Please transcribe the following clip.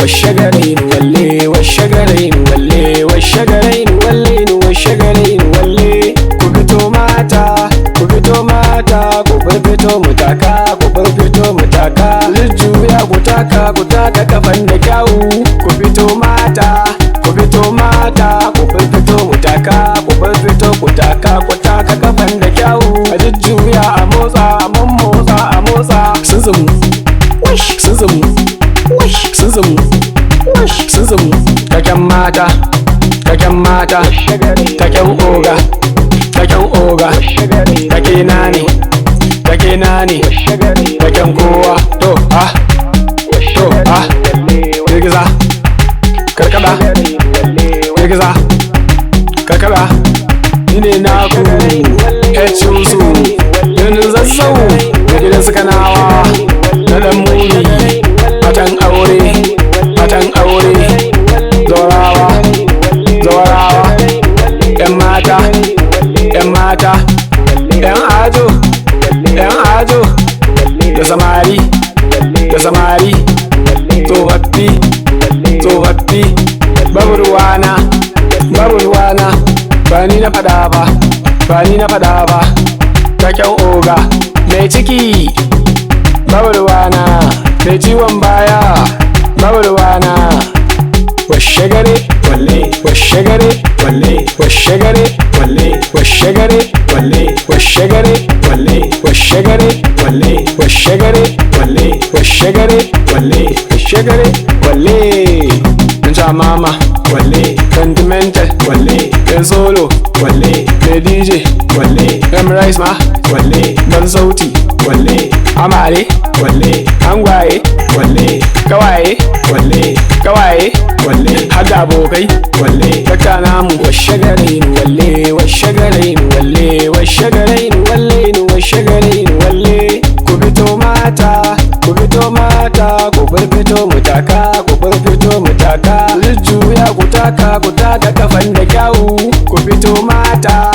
والشجرين واللي والشجرين واللي والشجرين واللي والشجرين واللي كبتو ماتا كبتو ماتا كبتو متاكا كبتو متاكا للجويا كتاكا كتاكا كفن دكاو كبتو ماتا كبتو ماتا كبتو متاكا كبتو كتاكا كتاكا كفن دكاو للجويا أموزا أموزا أموزا سنزم وش سنزم وش سنزم وش سنزم كاكم ماتا كاكم ماتا كاكم أوغا كاكم أوغا كاكي ناني كاكي ناني كاكم كوا تو تو girgiza karkada girgiza karkada ni ne naku H-Yusu yanin zazzau da gidan su Kanawa na dan muni matan aure zawarawa yan mata yan ajo da samari tsofaffi babu ruwana ba ni na fada ba kaken oga mai ciki babu ruwana mai ciwon baya babu ruwana washagare walle washagare walle washagare walle washagare walle washagare walle washagare walle washagare walle washagare walle washagare walle nja mama walle sentimental walle dan solo walle dan DJ walle dan rice ma walle dan sauti walle amare walle angwaye walle kawaye walle hada abokai walle kaka namu washagarin walle washagarin walle washagarin walle washagarin walle kubito mata kubito mutaka lujjuya kutaka kafan da kyawu kubito mata